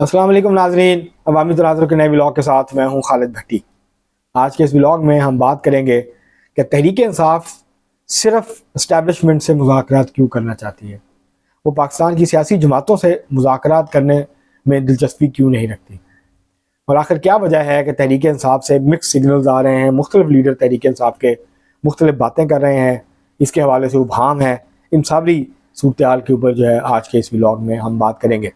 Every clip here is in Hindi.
अस्सलाम वालेकुम नाजरीन, अवामी तनाज़ुर के नए व्लॉग के साथ मैं हूं खालिद भट्टी। आज के इस व्लॉग में हम बात करेंगे कि तहरीक इंसाफ सिर्फ इस्टेब्लिशमेंट से मुज़ाकरात क्यों करना चाहती है। वो पाकिस्तान की सियासी जमातों से मुज़ाकरात करने में दिलचस्पी क्यों नहीं रखती, और आखिर क्या वजह है कि तहरीक इंसाफ से मिक्स सिग्नल्स आ रहे हैं। मुख्तलिफ लीडर तहरीक इंसाफ के मुख्तलिफ बातें कर रहे हैं, इसके हवाले से उबहम है। इन सारी सूरत हाल के ऊपर जो है आज के इस व्लॉग में हम बात करेंगे।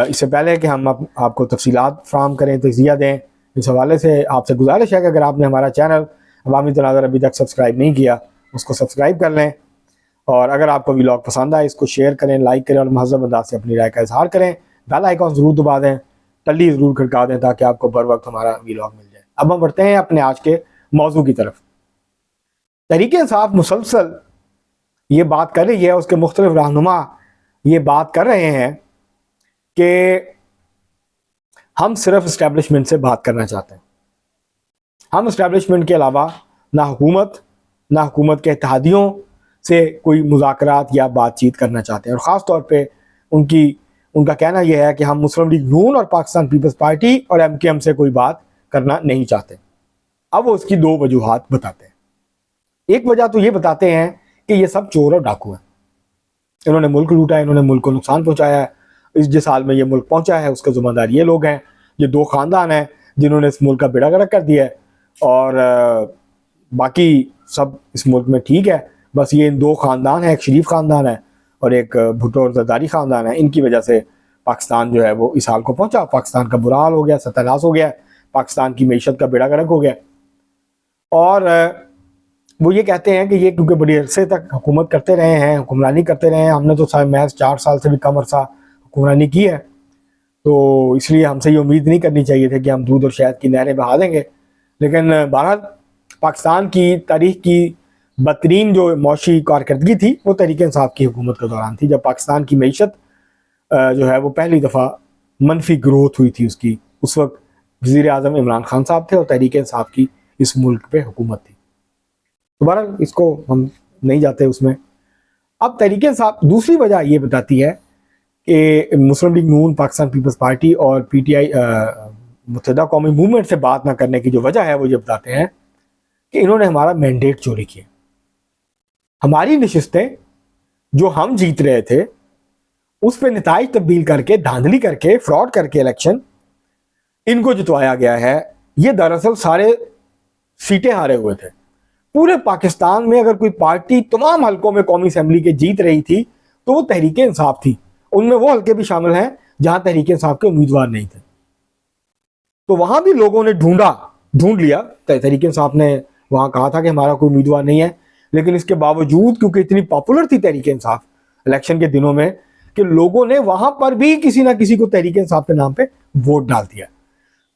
इससे पहले कि हम आपको तफसीलात फ्राहम करें, तजिया दें, इस हवाले से आपसे गुजारिश है कि अगर आपने हमारा चैनल अवामी तनाज़ुर अभी तक सब्सक्राइब नहीं किया, उसको सब्सक्राइब कर लें। और अगर आपको व्लॉग पसंद आए, इसको शेयर करें, लाइक करें और महज़ब अंदाज से अपनी राय का इजहार करें। बेल आइकॉन ज़रूर दबा दें, टल्ली ज़रूर खड़का दें ताकि आपको बर वक्त हमारा व्लॉग मिल जाए। अब हम बढ़ते हैं अपने आज के मौजू की तरफ। तहरीक इंसाफ मुसलसल ये बात कर रही है, उसके मुख्तलिफ रहनुमा ये बात कर रहे हैं कि हम सिर्फ इस्टेब्लिशमेंट से बात करना चाहते हैं। हम इस्टेब्लिशमेंट के अलावा ना हुकूमत के इत्तेहादियों से कोई मुज़ाकरात या बातचीत करना चाहते हैं। और ख़ास तौर पे उनका कहना यह है कि हम मुस्लिम लीग नून और पाकिस्तान पीपल्स पार्टी और MKM से कोई बात करना नहीं चाहते। अब वो उसकी दो वजूहात बताते हैं। एक वजह तो ये बताते हैं कि ये सब चोर और डाकू हैं, इन्होंने मुल्क लूटा है, इन्होंने मुल्क को नुकसान पहुंचाया है। जिस हाल में ये मुल्क पहुंचा है उसके ज़िम्मेदार ये लोग हैं, ये दो ख़ानदान हैं जिन्होंने इस मुल्क का बेड़ा गर्क कर दिया है। और बाकी सब इस मुल्क में ठीक है, बस ये इन दो ख़ानदान हैं, एक शरीफ ख़ानदान है और एक भुट्टो और जरदारी ख़ानदान है। इनकी वजह से पाकिस्तान जो है वो इस हाल को पहुंचा। पाकिस्तान का बुरा हाल हो गया, सत्यानाश हो गया, पाकिस्तान की मीशत का बेड़ा गर्क हो गया। और वो ये कहते हैं कि ये क्योंकि बड़ी अरसे तक हुकूमत करते रहे हैं, हुक्मरानी करते रहे हैं, हमने तो महज 4 साल से भी कम अरसा हुक्मरानी की है, तो इसलिए हमसे ये उम्मीद नहीं करनी चाहिए थी कि हम दूध और शहद की नहरें बहा देंगे। लेकिन बहरहाल पाकिस्तान की तारीख की बदतरीन जो मौशी कारकर्दगी थी वो तहरीक इंसाफ की हुकूमत के दौरान थी, जब पाकिस्तान की मीशत जो है वो पहली दफ़ा मनफी ग्रोथ हुई थी उसकी। उस वक्त वज़ीर आज़म इमरान खान साहब थे और तहरीक इंसाफ की इस मुल्क पे हुकूमत थी। दोबारा इसको हम नहीं जाते उसमें। अब तहरीक इंसाफ दूसरी वजह ये बताती है कि मुस्लिम लीग नून, पाकिस्तान पीपल्स पार्टी और PTI मुत्तहिदा कौमी मूवमेंट से बात ना करने की जो वजह है वो ये बताते हैं कि इन्होंने हमारा मैंडेट चोरी किया। हमारी नशिस्तें जो हम जीत रहे थे उस पर नताइज तब्दील करके, धांधली करके, फ्रॉड करके इलेक्शन इनको जितवाया गया है। ये दरअसल सारे सीटें हारे हुए थे। पूरे पाकिस्तान में अगर कोई पार्टी तमाम हलकों में कौमी असेंबली के जीत रही थी तो वो तहरीक इंसाफ थी। उनमें वो हल्के भी शामिल हैं जहां तहरीक इंसाफ के उम्मीदवार नहीं थे, तो वहां भी लोगों ने ढूंढ लिया। तहरीक इंसाफ ने वहां कहा था कि हमारा कोई उम्मीदवार नहीं है, लेकिन इसके बावजूद क्योंकि इतनी पॉपुलर थी तहरीक इंसाफ इलेक्शन के दिनों में कि लोगों ने वहां पर भी किसी ना किसी को तहरीक इंसाफ के नाम पे वोट डाल दिया।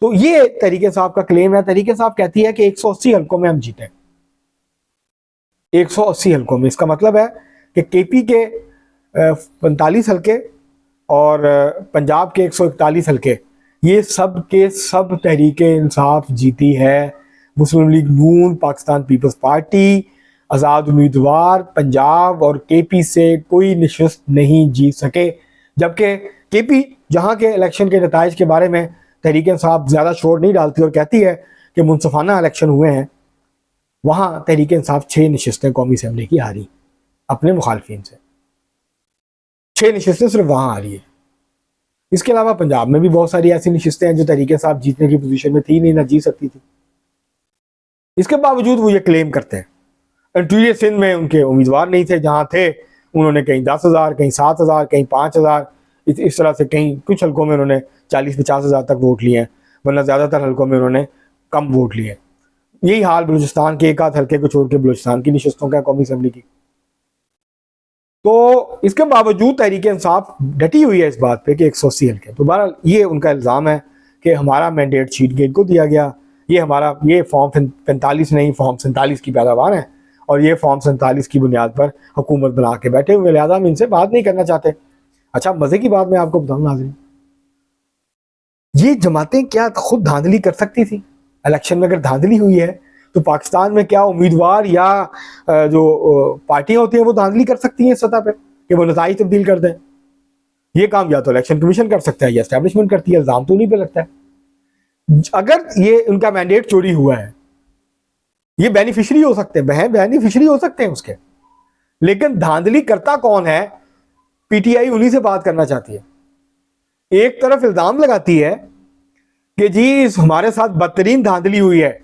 तो ये तहरीक इंसाफ का क्लेम है। तहरीक इंसाफ कहती है कि 180 हलकों में हम जीते, 180 हलकों में। इसका मतलब है कि KP के 45 हलके और पंजाब के 141 हलके, ये सब के सब तहरीक इंसाफ जीती है। मुस्लिम लीग नून, पाकिस्तान पीपल्स पार्टी, आज़ाद उम्मीदवार पंजाब और KP से कोई नशस्त नहीं जीत सके। जबकि KP जहां के इलेक्शन के नताइज के बारे में तहरीक इंसाफ ज़्यादा शोर नहीं डालती और कहती है कि मुनसफाना इलेक्शन हुए हैं, वहां तहरीक इंसाफ 6 नशिस्तें कौमी असेंबली की हारी अपने मुखालफिन से। 6 नशिस्तें सिर्फ वहां हारी है। इसके अलावा पंजाब में भी बहुत सारी ऐसी नशिस्तें हैं जो तहरीक इंसाफ जीतने की पोजीशन में थी नहीं, ना जीत सकती थी। इसके बावजूद वो ये क्लेम करते हैं। इंटीरियर सिंध में उनके उम्मीदवार नहीं थे, जहां थे उन्होंने कहीं 10,000, कहीं 7,000, कहीं 5,000, इस तरह से कहीं कुछ हल्कों में उन्होंने 40-50 हज़ार तक वोट लिए हैं, वरना ज़्यादातर हल्कों में उन्होंने कम वोट लिए। यही हाल बलूचिस्तान के एक आध हल्के को छोड़ के बलूचिस्तान की नशिस्तों का कौमी असेंबली की। तो इसके बावजूद तहरीक इंसाफ डटी हुई है इस बात पे कि 180 हल्के। तो बहरहाल ये उनका इल्ज़ाम है कि हमारा मैंडेट छीन के इनको दिया गया। ये फॉर्म 45 नहीं, फॉर्म 47 की पैदावार है और ये फॉर्म 47 की बुनियाद पर हुकूमत बना के बैठे हुए, लिहाजा हम इनसे बात नहीं करना चाहते। अच्छा, मजे की बात मैं आपको बताऊं नाज़रीन, ये जमातें क्या खुद धांधली कर सकती थी? इलेक्शन में अगर धांधली हुई है तो पाकिस्तान में क्या उम्मीदवार या जो पार्टियां होती हैं वो धांधली कर सकती हैं इस सतह पे कि वो नताइज तब्दील कर दें? ये काम या तो इलेक्शन कमीशन कर सकता है या एस्टैब्लिशमेंट करती है, इल्जाम तो उन्हीं पे लगता है। अगर ये उनका मैंडेट चोरी हुआ है, ये बेनिफिशियरी हो सकते हैं, बेनिफिशियरी हो सकते हैं उसके, लेकिन धांधली करता कौन है? पीटीआई उन्हीं से बात करना चाहती है। एक तरफ इल्जाम लगाती है कि जी हमारे साथ बदतरीन धांधली हुई है,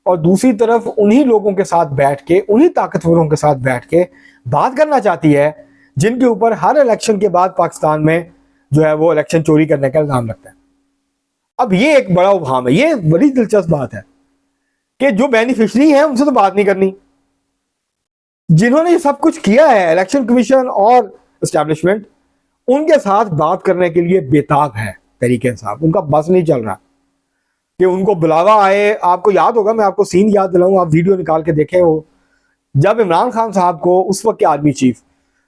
और दूसरी तरफ उन्हीं लोगों के साथ बैठ के, उन्हीं ताकतवरों के साथ बैठ के बात करना चाहती है जिनके ऊपर हर इलेक्शन के बाद पाकिस्तान में जो है वो इलेक्शन चोरी करने का इल्जाम लगता है। अब ये एक बड़ा उभाम है। ये बड़ी दिलचस्प बात है कि जो बेनिफिशरी है उनसे तो बात नहीं करनी, जिन्होंने ये सब कुछ किया है इलेक्शन कमीशन और एस्टैब्लिशमेंट, उनके साथ बात करने के लिए बेताब है तहरीक इंसाफ। उनका बस नहीं चल रहा कि उनको बुलावा आए। आपको याद होगा, मैं आपको सीन याद दिलाऊं, आप वीडियो निकाल के देखें, वो जब इमरान खान साहब को उस वक्त के आर्मी चीफ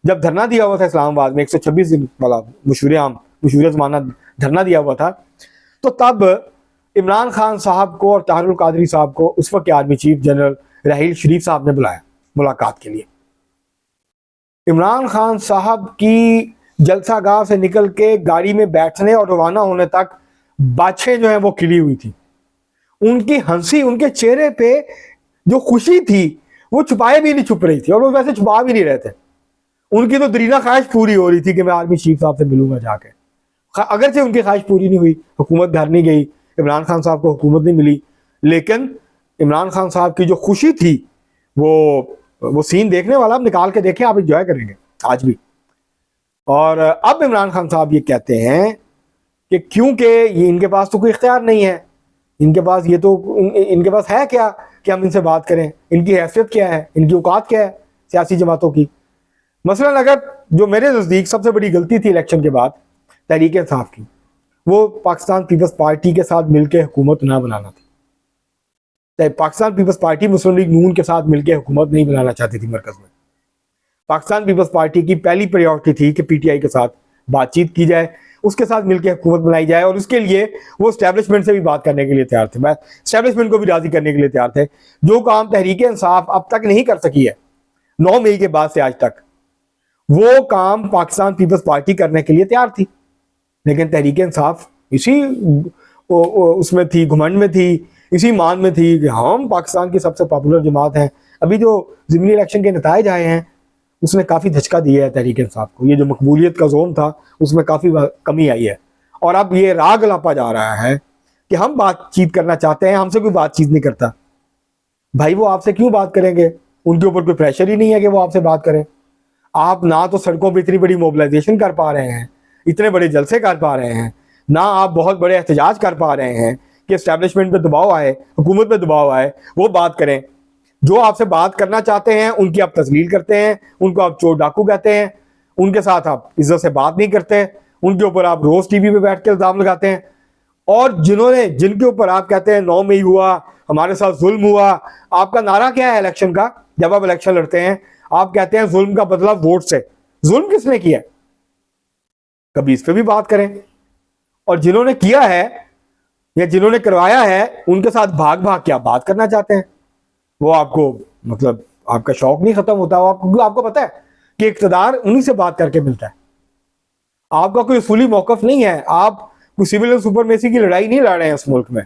जब धरना दिया हुआ था इस्लामाबाद में 126 दिन वाला मशहूर जमाना धरना दिया हुआ था, तो तब इमरान खान साहब को और ताहिरुल कादरी साहब को उस वक्त के आर्मी चीफ जनरल राहील शरीफ साहब ने बुलाया मुलाकात के लिए। इमरान खान साहब की जलसागाह से निकल के गाड़ी में बैठने और रवाना होने तक बाछें जो है वो खिली हुई थी। उनकी हंसी, उनके चेहरे पे जो खुशी थी वो छुपाए भी नहीं छुप रही थी, और वो वैसे छुपा भी नहीं रहे थे। उनकी तो दरीना ख्वाहिश पूरी हो रही थी कि मैं आर्मी चीफ साहब से मिलूंगा जाके। अगरचे उनकी ख्वाहिश पूरी नहीं हुई, हुकूमत घर नहीं गई, इमरान खान साहब को हुकूमत नहीं मिली, लेकिन इमरान खान साहब की जो खुशी थी वो सीन देखने वाला, आप निकाल के देखें, आप इंजॉय करेंगे आज भी। और अब इमरान खान साहब ये कहते हैं कि क्योंकि ये इनके पास तो कोई इख्तियार नहीं है, इनके पास ये तो इनके पास है क्या कि हम इनसे बात करें, इनकी हैसियत क्या है, इनकी औकात क्या है सियासी जमातों की। मसलन अगर जो मेरे नज़दीक सबसे बड़ी गलती थी इलेक्शन के बाद तहरीक इंसाफ की, वो पाकिस्तान पीपल्स पार्टी के साथ मिलकर हुकूमत ना बनाना थी। पाकिस्तान पीपल्स पार्टी मुस्लिम लीग नून के साथ मिलकर हुकूमत नहीं बनाना चाहती थी मरकज में। पाकिस्तान पीपल्स पार्टी की पहली प्रायोरिटी थी कि पीटीआई के साथ बातचीत की जाए, उसके साथ मिलकर हुकूमत बनाई जाए, और उसके लिए वो एस्टैब्लिशमेंट से भी बात करने के लिए तैयार थे, एस्टैब्लिशमेंट को भी राजी करने के लिए तैयार थे। जो काम तहरीक इंसाफ अब तक नहीं कर सकी है 9 मई के बाद से आज तक, वो काम पाकिस्तान पीपल्स पार्टी करने के लिए तैयार थी। लेकिन तहरीक इंसाफ इसी उसमें थी, घमंड में थी, इसी मान में थी कि हम पाकिस्तान की सबसे पॉपुलर जमात हैं। अभी जो ज़िमनी इलेक्शन के नताइज आए हैं उसने काफ़ी धचका दिया है तहरीक इंसाफ को। ये जो मकबूलियत का जोन था उसमें काफ़ी कमी आई है, और अब ये राग लापा जा रहा है कि हम बातचीत करना चाहते हैं, हमसे कोई बातचीत नहीं करता। भाई वो आपसे क्यों बात करेंगे? उनके ऊपर कोई प्रेशर ही नहीं है कि वो आपसे बात करें। आप ना तो सड़कों पर इतनी बड़ी मोबिलाइजेशन कर पा रहे हैं, इतने बड़े जलसे कर पा रहे हैं, ना आप बहुत बड़े एहतजाज कर पा रहे हैं कि एस्टैब्लिशमेंट पे दबाव आए, हुकूमत पे दबाव आए, वो बात करें। जो आपसे बात करना चाहते हैं उनकी आप तस्लील करते हैं, उनको आप चोर डाकू कहते हैं, उनके साथ आप इज्जत से बात नहीं करते, उनके ऊपर आप रोज टीवी पे बैठ के इल्जाम लगाते हैं। और जिनके ऊपर आप कहते हैं 9 मई हुआ, हमारे साथ जुल्म हुआ, आपका नारा क्या है इलेक्शन का? जब आप इलेक्शन लड़ते हैं आप कहते हैं जुल्म का बदला वोट से। जुल्म किसने किया? कभी इस पे भी बात करें। और जिन्होंने किया है या जिन्होंने करवाया है उनके साथ भाग भाग के आप बात करना चाहते हैं। वो आपको मतलब आपका शौक नहीं खत्म होता। आपको पता है कि इक़्तिदार उन्हीं से बात करके मिलता है। आपका कोई उसूली मौक़िफ़ नहीं है, आप कोई सिविल सुपरमेसी की लड़ाई नहीं लड़ रहे हैं इस मुल्क में।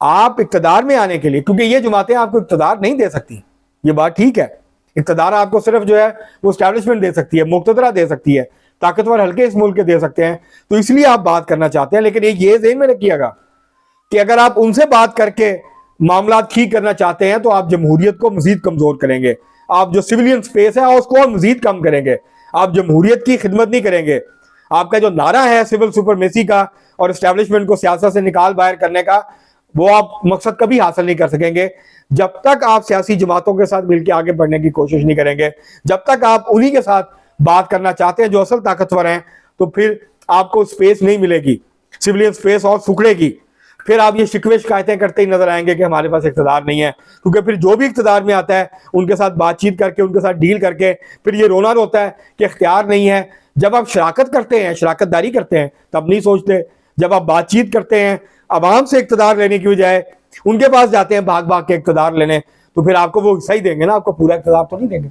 आप इक़्तिदार में आने के लिए, क्योंकि ये जमातें आपको इक़्तिदार नहीं दे सकती, ये बात ठीक है। इक़्तिदार आपको सिर्फ जो है वो एस्टैब्लिशमेंट दे सकती है, मुक़्तदरा दे सकती है, ताकतवर हल्के इस मुल्क के दे सकते हैं, तो इसलिए आप बात करना चाहते हैं। लेकिन ये ज़हन में रखिएगा कि अगर आप उनसे बात करके मामला ठीक करना चाहते हैं तो आप जमहूरियत को मजीद कमजोर करेंगे। आप जो सिविलियन स्पेस है उसको मजीद कम करेंगे। आप जमहूरियत की खिदमत नहीं करेंगे। आपका जो नारा है सिविल सुपरमेसी का और एस्टैब्लिशमेंट को सियासत से निकाल बाहर करने का, वो आप मकसद कभी हासिल नहीं कर सकेंगे जब तक आप सियासी जमातों के साथ मिलकर आगे बढ़ने की कोशिश नहीं करेंगे। जब तक आप उन्हीं के साथ बात करना चाहते हैं जो असल ताकतवर हैं, तो फिर आपको स्पेस नहीं मिलेगी, सिविलियन स्पेस और सुखड़ेगी। फिर आप ये शिकवे शिकायतें करते ही नजर आएंगे कि हमारे पास इक़्तिदार नहीं है, क्योंकि फिर जो भी इक़्तिदार में आता है उनके साथ बातचीत करके, उनके साथ डील करके फिर ये रोना रोता है कि इख्तियार नहीं है। जब आप शराकत करते हैं, शराकतदारी करते हैं, तब नहीं सोचते। जब आप बातचीत करते हैं, आवाम से इक़्तिदार लेने की बजाय उनके पास जाते हैं भाग भाग के इक़्तिदार लेने, तो फिर आपको वो हिस्सा ही देंगे ना, आपको पूरा इक़्तिदार तो नहीं देंगे।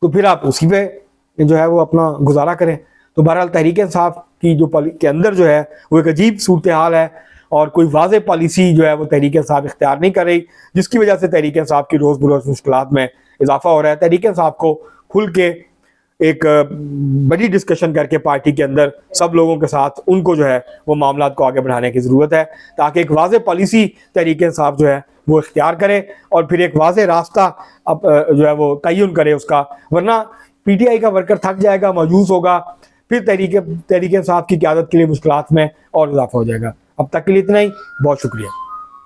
तो फिर आप उसी पे जो है वो अपना गुजारा करें। तो बहरहाल तहरीक इंसाफ की जो के अंदर जो है वो एक अजीब सूरत हाल है और कोई वाज़ेह पॉलिसी जो है वो तहरीक इंसाफ इख्तियार नहीं कर रही, जिसकी वजह से तहरीक इंसाफ की रोज़ बरोज़ मुश्किलात में इजाफा हो रहा है। तहरीक इंसाफ को खुल के एक बड़ी डिस्कशन करके पार्टी के अंदर सब लोगों के साथ उनको जो है वो मामला को आगे बढ़ाने की ज़रूरत है, ताकि एक वाज़ेह पॉलिसी तहरीक इंसाफ जो है वो इख्तियार करे और फिर एक वाज़ेह रास्ता अब जो है वो तयन करे उसका। वरना PTI का वर्कर थक जाएगा, मायूस होगा, फिर तहरीक इंसाफ की क़यादत के लिए मुश्किलात में और इजाफा हो जाएगा। अब तक के लिए इतना ही, बहुत शुक्रिया।